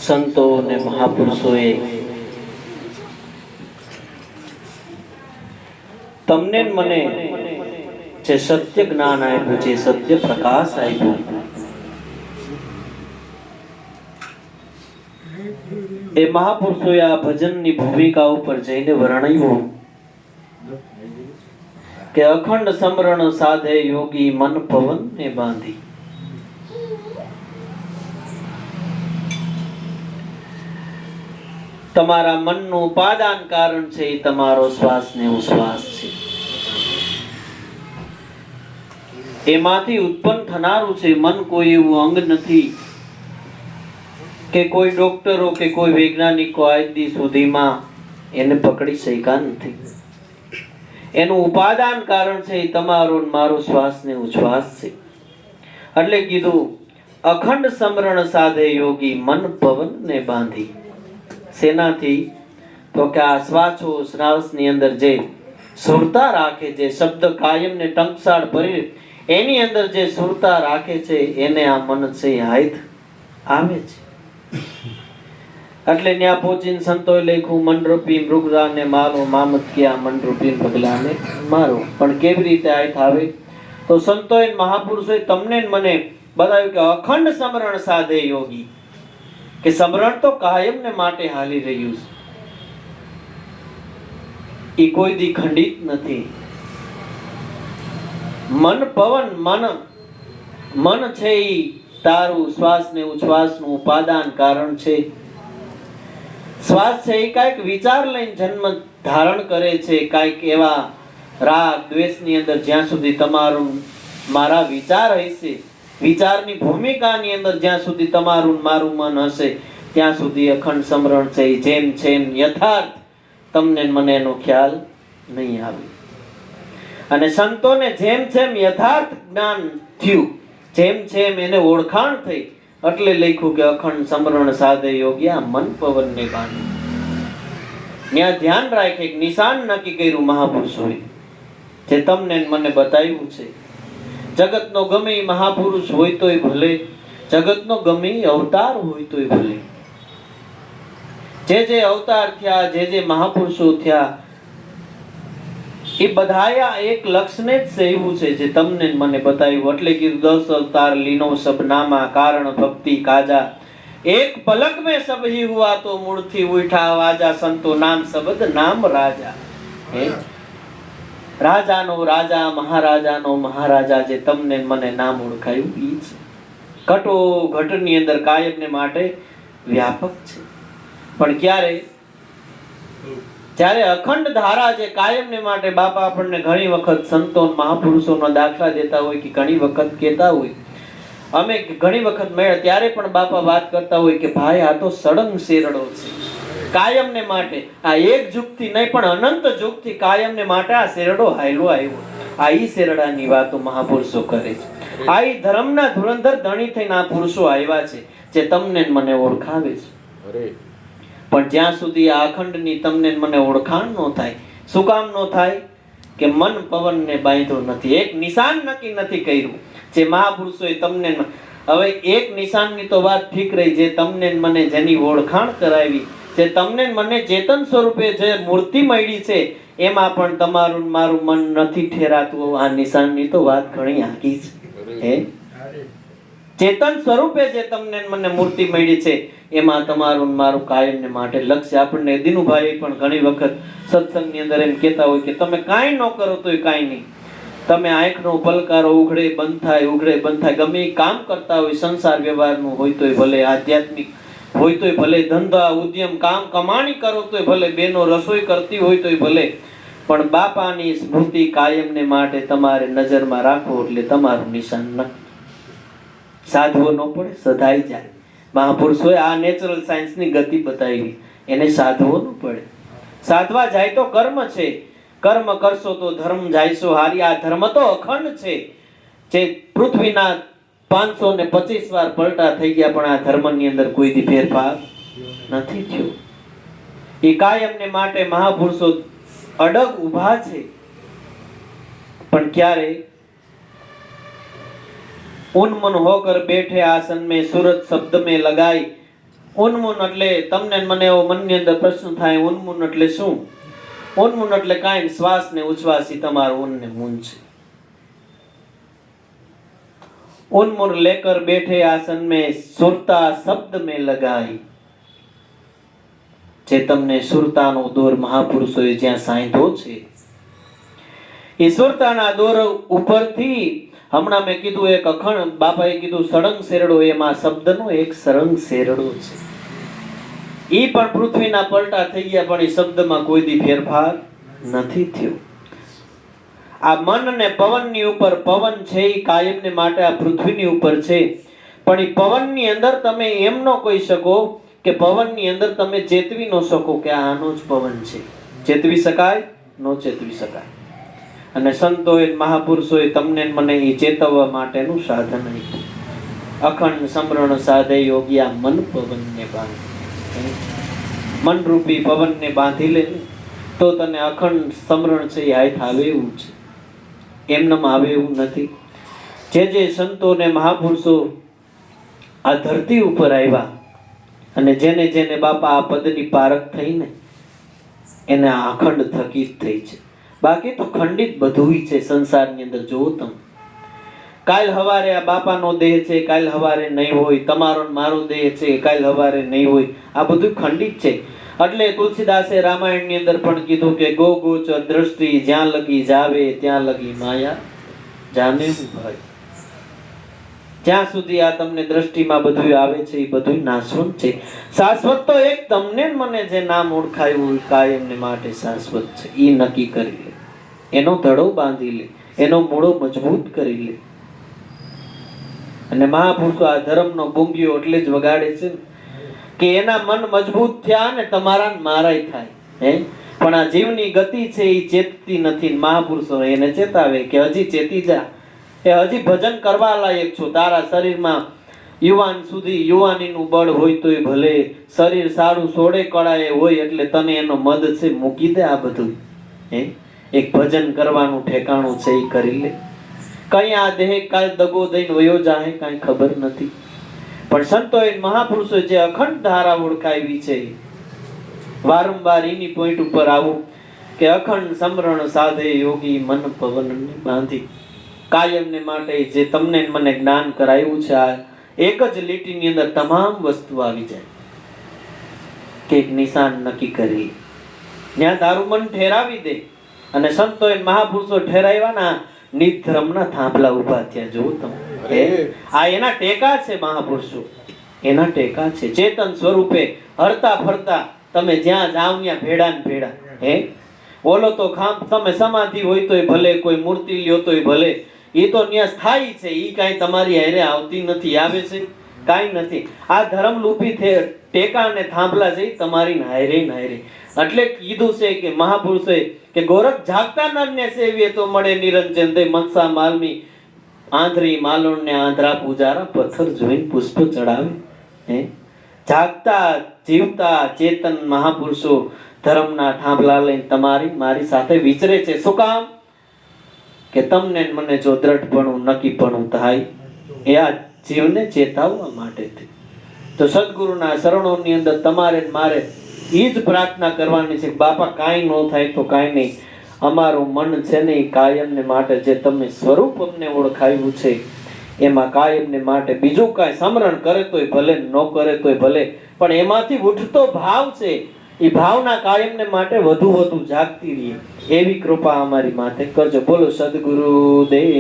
સંતો અને મહાપુરુષોએ તમને મને જે સત્ય જ્ઞાન આપ્યું, જે સત્ય પ્રકાશ આપ્યો, એ મહાપુરુષોએ આ ભજનની ભૂમિકા ઉપર જઈને વર્ણવ્યું કે અખંડ સમરણ સાધે યોગી મન પવન ને બાંધી. તમારા મનનું ઉપાદાન કારણ છે એ તમારો શ્વાસ ને ઉશ્વાસ છે. એમાંથી ઉત્પન્ન થનારું છે મન. કોઈ એવું અંગ નથી કે કોઈ ડોક્ટરો કે કોઈ વૈજ્ઞાનિકો આજ દી સુધીમાં એને પકડી શક્યા નથી. એનું ઉપાદાન કારણ છે એ તમારો મારો શ્વાસ ને ઉચ્છ્વાસ છે. એટલે કીધું અખંડ સમરણ સાધે યોગી મન પવન ને બાંધી. શેનાથી? તો કે આ શ્વાસો શ્વાસ ની અંદર જે સુરતા રાખે, જે શબ્દ કાયમ ને ટંકશાળ ભરી એની અંદર જે સુરતા રાખે છે એને આ મન છે હાથ આવે છે. એટલે ત્યાં પહોંચીને સંતોએ લખ્યું મનરૂપી મૃગરાને મારો મામત ક્યાં મનરૂપી પગલાને મારો. પણ કેવી રીતે હાથ આવે? તો સંતોએ મહાપુરુષોએ તમને મને બતાવ્યું કે અખંડ સમરણ સાધે યોગી, કે સમરણ તો કાયમ ને માટે હાલી રહ્યું છે. એ કોઈ દી ખંડિત નથી. મન પવન મન છે એ તારું શ્વાસ ને ઉચ્છ્વાસ નું ઉપાદાન કારણ છે. શ્વાસ છે એ કાંઈક વિચાર લઈને જન્મ ધારણ કરે છે. કાંઈક એવા રાગ દ્વેષ ની અંદર જ્યાં સુધી તમારું મારા વિચાર હશે, વિચારની ભૂમિકાની અંદર જ્યાં સુધી તમારું મારું મન હશે, ત્યાં સુધી અખંડ સમરણ છે જેમ છે એમ યથાર્થ તમને મને એનો ખ્યાલ નહીં આવે. અને સંતોને જેમ જેમ યથાર્થ જ્ઞાન થયું, જેમ જેમ એને ઓળખાણ થઈ, એટલે લખ્યું કે અખંડ સમરણ સાધે યોગ્યા મન પવન ને બાંધી. ત્યાં ધ્યાન રાખે, નિશાન નક્કી કર્યું મહાપુરુષોએ, જે તમને મને બતાવ્યું છે. જગતનો ગમે એ મહાપુરુષ હોય તોય ભલે, જગતનો ગમે એ અવતાર હોય તોય ભલે, જે અવતાર થયા, જે મહાપુરુષો થયા, એ બધાયા એક લક્ષ્યને જ સેવું છે જે તમને મને બતાવ્યું. એટલે કે 10 અવતાર લીનો સબનામા કારણ ભક્તિ કાજા, એક પલક में सब ही हुआ तो मूर्ति उठा वाजा, संतो नाम शब्द नाम राजा. હે રાજાનો રાજા, મહારાજાનો મહારાજા, જે તમને મને નામ ઓળખાયું ઈ છે. ઘટો ઘટની અંદર કાયમ ને માટે વ્યાપક છે. પણ ક્યારે? જ્યારે અખંડ ધારા છે કાયમ ને માટે. બાપા આપણને ઘણી વખત સંતો મહાપુરુષોનો દાખલા દેતા હોય કે ઘણી વખત કહેતા હોય, અમે ઘણી વખત મળ્યા ત્યારે પણ બાપા વાત કરતા હોય કે ભાઈ આ તો સળંગ શેરડો છે કાયમ ને માટે. આ એક જુગથી નહીં પણ અનંત જુગથી કાયમ ને માટે આ શેરડો હાયલો આવ્યો. આ ઈ શેરડાની વાતો મહાપુરુષો કરે છે. આ ઈ ધર્મના ધુરંધર ધણી થઈને આ પુરુષો આવ્યા છે જે તમને મને ઓળખાવે છે. પણ જ્યાં સુધી આ અખંડની તમને મને ઓળખાણ ન થાય, શું કામ ન થાય? કે મન પવનને બાંધ્યો નથી, એક નિશાન નક્કી નથી કર્યું. જે મહાપુરુષોએ તમને, હવે એક નિશાનની તો વાત ઠીક રહી, જે તમને મને જેની ઓળખાણ કરાવી, જે તમને મને ચેતન સ્વરૂપે જે મૂર્તિ મળી છે, એમાં પણ તમારું મારું મન નથી ઠેરાતું. આ નિશાનની તો વાત ઘણી આગી છે. ચેતન સ્વરૂપે જે તમને મને મૂર્તિ મળી છે, એમાં તમારું મારું કાયમ ને માટે લક્ષ્ય. આપણને દિનુભાઈ પણ ઘણી વખત સત્સંગની અંદર એમ કહેતા હોય કે તમે કાંઈ ન કરો તોય કાંઈ નહીં, તમે આંખનો પલકારો ઉઘડે બંધ થાય, ઉઘડે બંધ થાય, ગમે એ કામ કરતા હોય, સંસાર વ્યવહારનું હોય તોય ભલે, આધ્યાત્મિક હોય તોય ભલે, ધંધા ઉદ્યમ કામ કમાણી કરો તોય ભલે, બેનો રસોઈ કરતી હોય તોય ભલે, પણ બાપાની સ્મૃતિ કાયમ ને માટે તમારે નજરમાં રાખો એટલે તમારું નિશાન નક્કી. સાધવો ન પડે, સધાઈ જાય. મહાપુરુષોએ આ નેચરલ સાયન્સની ગતિ બતાવી, એને સાધવો ન પડે. સાધવા જાય તો કર્મ છે, કર્મ કરશો તો ધર્મ જાયશો હારી. આ ધર્મ તો અખંડ છે, જે પૃથ્વીના 525 વાર પલટા થઈ ગયા, પણ આ ધર્મની અંદર કોઈ દી ફેરફાર નથી થયો. એ કાયમ ને માટે મહાપુરુષો અડગ ઊભા છે. પણ ક્યારે? ઉન્મુન હોકર બેઠે આસન में सूरत शब्द में लगाई। ઉન્મુન એટલે તમને ને મને એવો મનની અંદર પ્રશ્ન થાય, ઉન્મુન એટલે શું? ઉન્મુન એટલે કાંઈ શ્વાસ ને ઉચ્છ્વાસી તમારું ઉન ને મુન છે। उन्मुन लेकर बैठे आसन में सुरता शब्द में लगाई। જે તમને સુરતાનો દોર મહાપુરુષોએ જ્યાં સાંધ્યો છે, એ સુરતાના દોર ઉપરથી હમણાં મેં કીધું એક અખંડ બાપાએ કીધું સળંગ શેરડો, એમાં શબ્દનો એક સળંગ શેરડો છે। એ પણ પૃથ્વીના પલટા થઈ ગયા, પણ એ શબ્દમાં કોઈ દી ફેરફાર નથી થયો। આ મન ને પવનની ઉપર, પવન છે એ કાયમને માટે આ પૃથ્વીની ઉપર છે, પણ એ પવનની અંદર તમે એમ ન કહી શકો કે પવનની અંદર તમે ચેતવી ન શકો કે આનો જ પવન છે। ચેતવી શકાય? ન ચેતવી શકાય। અને સંતોએ મહાપુરુષોએ તમને મને એ ચેતવવા માટેનું સાધન આપ્યું। અખંડ સમરણ સાધે યોગી આ મન પવનને બાંધી, મનરૂપી પવનને બાંધી લે તો તને અખંડ સમરણ છે એ હાથ આવે એવું છે, એમનેમ આવે એવું નથી। જે સંતો ને મહાપુરુષો આ ધરતી ઉપર આવ્યા અને જેને જેને બાપા આ પદની પારખ થઈને એને આ અખંડ થકી જ થઈ છે। બાકી તો ખંડિત બધું છે સંસારની અંદર। જોવો તમે, કાલ હવારે આ બાપાનો દેહ છે, કાલ હવારે નહીં હોય, તમારો મારો દેહ છે, કાલ હવારે નહીં હોય, આ બધું ખંડિત છે। એટલે તુલસીદાસે રામાયણની અંદર પણ કીધું કે ગો ગોચર દ્રષ્ટિ જ્યાં લગી જાવે ત્યાં લગી માયા જાને હું ભાઈ। જ્યાં સુધી આ તમને દ્રષ્ટિમાં બધું આવે છે એ બધું નાશવંત છે। શાશ્વત તો એક તમને મને જે નામ ઓળખાયું કાયમને માટે શાશ્વત છે, એ નક્કી કરી લે, એનો ધડો બાંધી લે, એનો મૂળો મજબૂત કરી લે। અને મહાપુરુષો આ ધર્મનો બુંગીઓ એટલે જ વગાડે છે કે એના મન મજબૂત થયા ને તમારા મારાય થાય હે। પણ આ જીવની ગતિ છે એ ચેતતી નથી। મહાપુરુષો એને ચેતાવે કે હજી ચેતી જા, એ હજી ભજન કરવા લાયક છો। તારા શરીરમાં યુવાન સુધી યુવાનીનું બળ હોય તોય ભલે, શરીર સારું સોડે કળાએ હોય એટલે તને એનો મદ છે મૂકી દે આ બધું હે। એક ભજન કરવાનું ઠેકાણું છે એ કરી લે। કઈ આ દેહ કાલ દગો દઈને વયો જાય કાંઈ ખબર નથી। પણ સંતોએ મહાપુરુષોએ જે અખંડ ધારા ઓળખાવી છે, વારંવાર એની પોઈન્ટ ઉપર આવું કે અખંડ સમરણ સાધે યોગી મન પવનને બાંધી। કાયમને માટે જે તમને મને જ્ઞાન કરાયું છે, આ એક જ લીટીની અંદર તમામ વસ્તુ આવી જાય કે એક નિશાન નક્કી કરી ત્યાં તારું મન ઠેરાવી દે। અને સંતોએ મહાપુરુષો ઠેરાવ્યાના નિધર્મના થાંભલા ઉભા થયા। જો તમે આ એના ટેકા છે, મહાપુરુષો એના ટેકા છે। ચેતન સ્વરૂપે હરતા ફરતા તમે જ્યાં જાવ ત્યાં ભેડા ને ભેડા હે। ઓલો તો ખામ તમે સમાધિ હોય તોય ભલે, કોઈ મૂર્તિ લ્યો તોય ભલે, એ તો ત્યાં સ્થાયી છે, એ કાંઈ તમારી હારે આવતી નથી, આવે છે કાંઈ નથી। આ ધર્મ રૂપી ટેકા અને થાંભલા છે તમારી હારે નાયરે। એટલે કીધું છે કે મહાપુરુષે કે ગોરખ જાગતા નરને સેવીએ તો મળે નિરંજન દે, મનસા માલમી આંધરી માલોણ ને આંધ્રા પૂજારા પથ્થર જોઈને પુષ્પ ચડાવે હે। જાગતા જીવતા ચેતન મહાપુરુષો ધર્મના થાંભલા લઈને તમારી મારી સાથે વિચરે છે। શું કામ? કે તમને મને જો દ્રઢપણું નક્કીપણું થાય એ આ જીવને ચેતાવવા માટે। તો સદગુરુના શરણોની અંદર તમારે મારે એ જ પ્રાર્થના કરવાની છે કે બાપા કાંઈ ન થાય તો કાંઈ નહીં, અમારું મન છે ને એ કાયમને માટે જે તમે સ્વરૂપ અમને ઓળખાવ્યું છે એમાં કાયમને માટે બીજું કાંઈ સમરણ કરે તોય ભલે, ન કરે તોય ભલે, પણ એમાંથી ઉઠતો ભાવ છે એ ભાવના કાયમને માટે વધુ વધુ જાગતી રહીએ, એવી કૃપા અમારી માથે કરજો। બોલો સદગુરુ દેવ।